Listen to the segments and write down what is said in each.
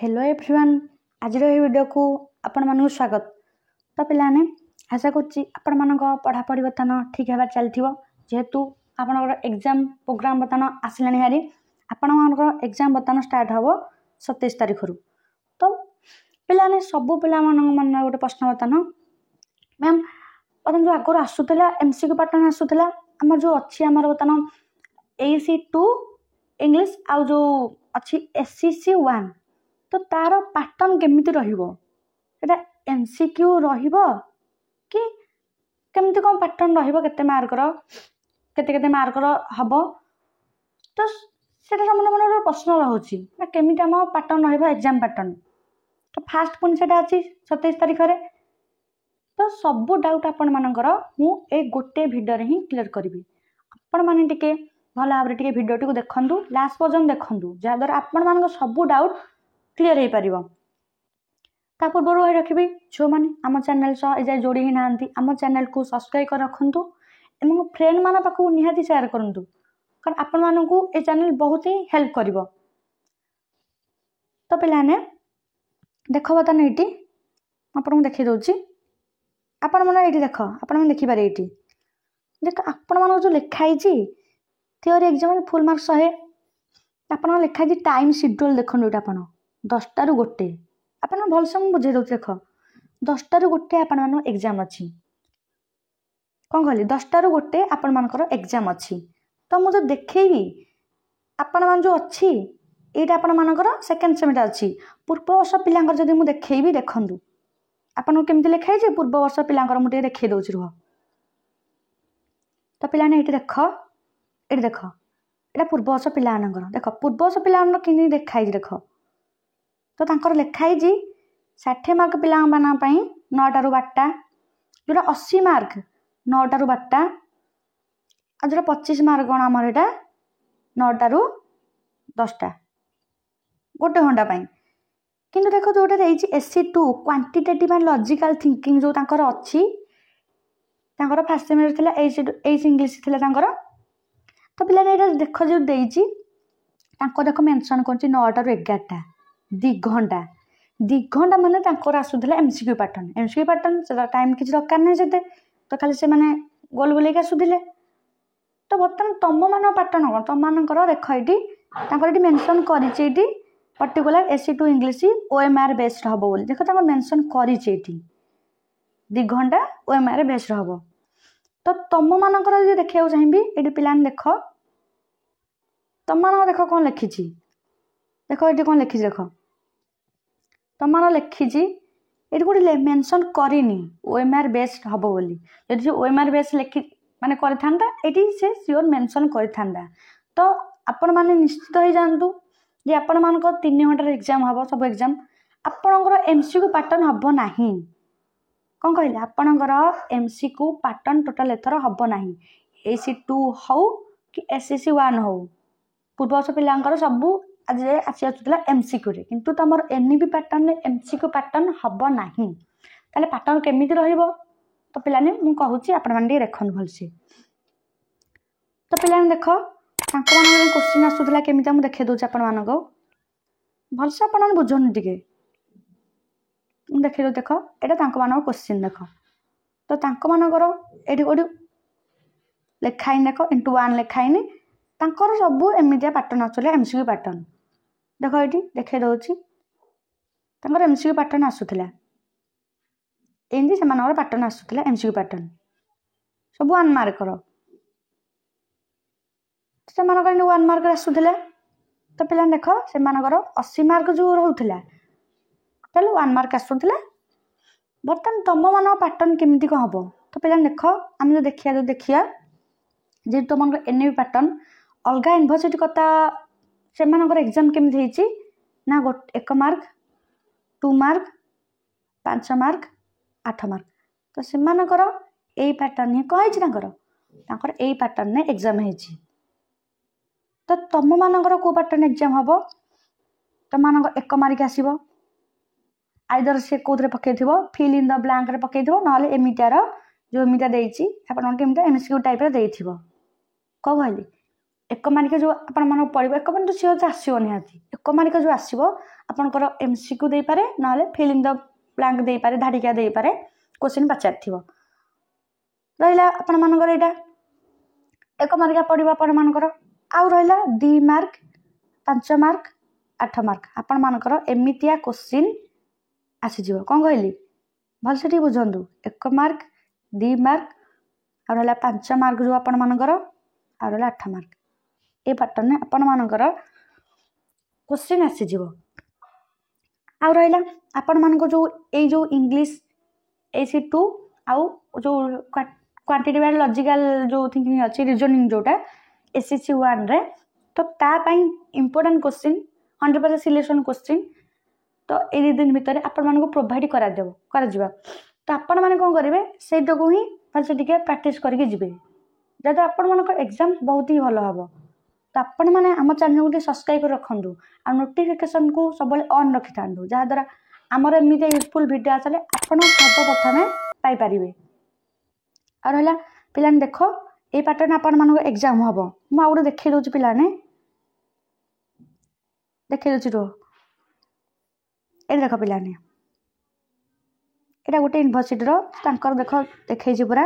Hello everyone आज video को आपण मानक स्वागत। तो पिलाने आशा कर पढ़ापढ़ी बर्तमान ठीक है चलती जेहेतु आपण एग्जाम प्रोग्राम बर्तमान आसला हारी आपण एग्जाम बर्तमान स्टार्ट हम 27 तारीख रु। तो पिलाने सबू पिला मन गोटे प्रश्न बर्तमान मैम बर्तमान जो आगुरी आसूला एमसीक्यू पैटर्न आसूला आम जो अच्छी आम बर्तमान AC2 इंग्लिश आउ जो अच्छी SCC1 तो तार पैटर्न केमिति रहिबो एटा एमसीक्यू रहिबो कि केमिति कोन पैटर्न रहिबो केते मार्क रो हबो तो सेटा हमन मन प्रश्न रहउची ना केमिति हम पैटर्न रहिबो एग्जाम पैटर्न। तो फास्ट पुन सेटा अछि 27 तारिख रे। तो सब डाउट आपण मानकर मु ए गोटे वीडियो रे ही क्लियर करबी। आपण माने टिके भल भाव टिके वीडियो टिको देखंतु लास्ट पर्यंत देखंतु जा द्वारा आपण मानक सब डाउट क्लियर हो पार। ता पूर्व रखी जो मैंने आम चैनल सह ए जोड़ी ही ना आम चैनल को सब्सक्राइब कर रखु एवं फ्रेंड मान पाक निहाती शेयर करूँ कारण आपण मानू ए चैनल बहुत ही हेल्प कर। तो पिलाने देख बर्तमान ये आपको देखी दूसरी आपण मैंने ये देख आप देखिपारे ये देख आपण मान जो लिखाई थियोरी एग्जाम फुल मार्क 100 आप लिखाई टाइम शेड्यूल देखो आप 10टा ରୁ 1 आप भलसे मुझे बुझे दूसरी देख 10टा ରୁ 1 आपण एग्जाम अच्छी कौन कहली 10टा ରୁ 1 आपण मानकर एग्जाम अच्छी। तो मुझे देखी आपण मान जो अच्छी ये आपण मानकर सेकेंड सेमेस्टर अच्छी पूर्व वर्ष पिलांकर जदि मुझे देखी देखूँ आपन केमती लिखाई पूर्व वर्ष पिलांकर मुझे देखी दूसरी रुह। तो पिलाने ये देख ये देख यहाँ पूर्व वर्ष पिला देख पूर्व वर्ष पिला कि देखाई देख तो तांकर लिखाई 60 मार्क पिला 9टा ରୁ 12टा जोटा 80 मार्क 9टा ରୁ 12टा आ जो 25 मार्क कौन आमर यहाँ 9टा ରୁ 10टा गोटे घंटा किंतु देख जोटा SC2 quantitative and logical thinking जो तांकर अच्छी फास्ट सेमेस्टर थिला एच इंग्लिश थिला तांकर। तो पिला देख जो देख मेंशन कर 9टा ରୁ 11टा 2 घंटा माने आसूला एमसीक्यू पैटर्न टाइम किसी दरकार नहीं से तो खाली से माने गोल गोल आसूले। तो बर्तमान तुम मान पैटर्न कौन तुम मानकर देख ये मेंशन कर particular SC2 English OMR based हम बोली देख मेंशन कर 2 घंटा OMR बेस्ड हम। तो तुम मानकर देखा चाहिए ये पिला देख तुम मान देख कौन लिखी देख ये कौन लिखी देख तुम मान लिखी ये गोटे मेंशन करनी OMR बेस्ड हम बोली जदि OMR बेस्ड लिखि माने कर से सियोर मेंशन कर। तो आपण मैंने निश्चित हो जातु जे आपण मान 3 घंटार एग्जाम हम सब एग्जाम आपणकर एमसीक्यू पैटर्न हम ना कौन कहले आपणकर एमसीक्यू पैटर्न टोटाल एथर हम ना AC2 हो कि SCC1 हो पूर्व वर्ष पिलांकर सब आज आसी आसूला एमसीक्यू रे किंतु तुम एनईपी पैटर्न एमसीक्यू पैटर्न हम ना ताले पैटर्न केमिति रहिबो। तो पिलाने मु कहूची आपण माने देखन भलसे। तो पिलाने देख तांको मान क्वेश्चन आसूला केमिति मु देखे दोछ आपण मानक भलसे आपण माने बुझन टिके देखे देख एटा तांको मान क्वेश्चन देख तो तांको मानकर एठी कोडी लेखाइन देख इंटू 1 लेखाइन तांकर सब एमितिया पैटर्न आसूला एमसीक्यू पैटर्न देख ये देखे दूसरी तांकर एमसीक्यू पैटर्न आसूला एमती से पैटर्न आसूला एमसीक्यू पैटर्न सब 1 मार्क से 1 मार्क आसूला। तो पिला देख से 80 मार्क जो रोला टोटाल 1 मार्क आसूला। बर्तमान तुम मान पैटर्न केमिति कौन हम। तो पिला देख आम जो देखिया जे तुम एनईपी पैटर्न अलग यूनिवर्सिटी कथा से एग्जाम केमिति ना 1 मार्क 2 मार्क 5 मार्क 8 मार्क तो से यही पैटर्न ही कहीं यही पैटर्न एग्जाम हो। तो तुम मानकर को पैटर्न एग्जाम हम तुम 1 मार्क आसो आइदर से कौन पकई फिल इन द ब्लांक पकई ना एमिटार जो एमिटा देती एमसीक्यू टाइप कौन कहली 1 मार्क जो आपण पड़ो 1 मार्क तो सी आसो निहाती 1 मार्क जो आसो ଆପଣଙ୍କର MCQ ଦେଇପାରେ ନହେଲେ फिल इन द ब्लैंक ଦେଇପାରେ धाड़िका ଦେଇପାरे क्वेश्चन पचारिथिबो रहिला आपण मानकर एटा 1 मार्क पड़िबो आपण मानकर आउ रहिला 2 मार्क 5 मार्क 8 मार्क आपण मानकर एमितिया क्वेश्चन आसी जीवो कोन कहली भल से बुझंदु 1 मार्क 2 मार्क आ रहिला 5 मार्क जो आपण मानकर आ रहिला 8 मार्क ए पैटर्न ने आपण मानकर क्वेश्चन आसी जीवो आ रहिला आपण मानको जो इंग्लिश AC2 आउ जो क्वांटिटेटिव लॉजिकल जो थिंकिंग अछि रीजनिंग जोटा SCC1 रे तो ता पई इंपोर्टेंट क्वेश्चन 100% सिलेक्शन क्वेश्चन तो ए दिन भितर आपण मानको प्रोवाइड करा जिबा तो आपण माने कोन करिवे सेटा को ही फलसे टिके प्रैक्टिस करके जिबे जद आपण मानको एग्जाम बहुत ही भलो हबो तो आपण माने हम चैनल को सब्सक्राइब कर रखंदु आ नोटिफिकेशन को सबले ऑन रखि थांदु जहा द्वारा हमर एमिते यूजफुल वीडियो आसले आपण सर्वप्रथमे पाई परिवे आ रहला पिलान देखो ए पैटर्न आपण मानको एग्जाम हबो मु आउडे देखै दोछि पिलाने देखै दोछि रो ए देखो पिलाने एटा गोटे यूनिवर्सिटी रो तांकर देखो देखै छि पूरा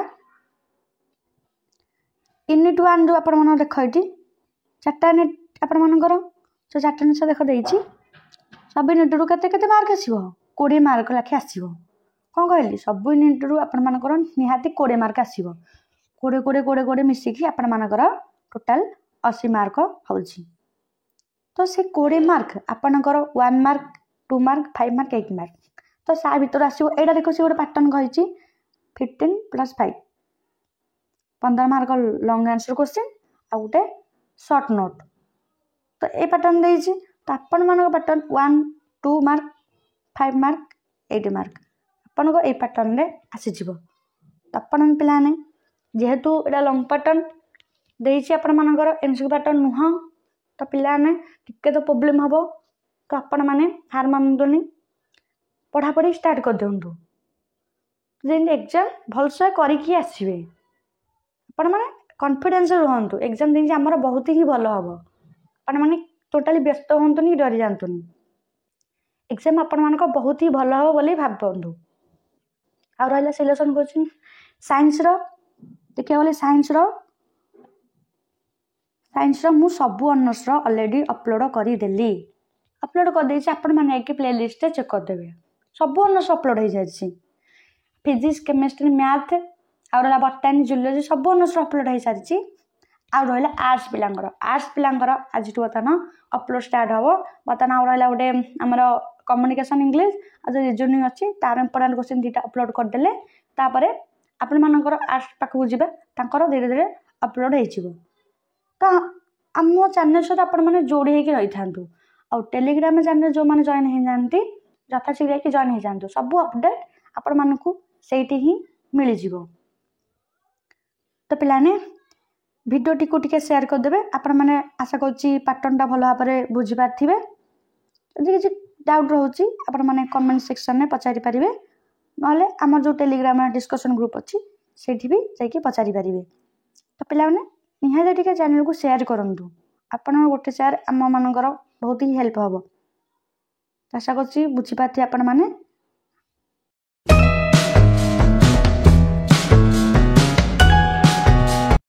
यूनिट 1 जो आपण मानो देखो इटी चारटा यूनिट आपण मानकर से चारटा यूनिट देखो देछि सब यूनिट रो केते केते मार्क आसीबो 20 मार्क लाखे आसीबो कोन कहली सब यूनिट रो आपण मानकर निहाती 20 मार्क आसीबो 20 मिसिकी आपण मानकर टोटल 80 मार्क होउछि तो से 20 मार्क आपणकर 1 मार्क 2 मार्क 5 मार्क 8 मार्क तो सा भीतर आसीबो एडा देखो से गोटे पैटर्न कहिछि 15 + 5 15 मार्क लॉन्ग आंसर क्वेश्चन आ गोटे शॉर्ट नोट तो ए पैटर्न देछि तो आपण मानक पैटर्न 1 2 मार्क 5 मार्क 8 मार्क आपण को ए पैटर्न रे आसी जिवो तो आपण पिलाने जेहेतु एडा लॉन्ग पैटर्न देछि आपण मानकर MCQ पैटर्न नुह तो पिलाने टिके तो प्रॉब्लम हबो तो आपण माने हार मानदुनी पढ़ा पढ़ी स्टार्ट कर देंतु जेन एग्जाम भल से करिकी आसीबे आपण माने कॉन्फिडेंस रहंतु एग्जाम दिन हमर बहुत ही भलो हबो आपण माने टोटली व्यस्त होंतुनी डरी जानतुनी एग्जाम आपण मानक बहुत ही भलो हबो बोली भाबंतु आ रहला सिलेक्शन कोचिंग साइंस रो देखिया बोले साइंस रो मु सब ऑनर्स रो ऑलरेडी अपलोड करी देली अपलोड कर देछि आपण माने के प्लेलिस्ट चेक कर देबे सब ऑनर्स अपलोड हो जाछि फिजिक्स केमिस्ट्री मैथ आ रहला बॉटनी जूलॉजी सब ऑनर्स अपलोड हो सारिछि आ रहला आर्ट्स पिलांगर आज बतन अपलोड स्टार्ट हबो बतन आ रहला गोटे हमर कम्युनिकेशन इंग्लिश आ जो रीजनिंग अछि तार इंपोर्टेंट क्वेश्चन दीटा अपलोड कर देले तापरे आपण मानकर आर्ट्स पाखु जिबे तांकर धीरे धीरे अपलोड हो जिवो तो आम चैनल सहित आपण माने जोड़ी होकर रही था आ टेलीग्राम चैनल जो मैंने जॉइन हो जाती यथाशीघ्र कि जॉइन हो जातु सब अपडेट आपण मानकु सेठी ही मिल जिवो तो पिलाने वीडियो टिको टिके शेयर कर देबे आपण माने आशा करछि पैटर्न टा भलो भाबरे बुझि पाथिबे यदि किछि डाउट रहउछि आपण माने कमेंट सेक्शन में पचारि परिबे नले हमर जो टेलीग्राम डिस्कशन ग्रुप अछि सेठी भी जाके पचारि परिबे तो पिला माने निहाय टिके चैनल को शेयर करंतु आपण गोटे शेयर आम मानकर बहुत ही हेल्प हबो आशा करछि बुझि पाथि आपण माने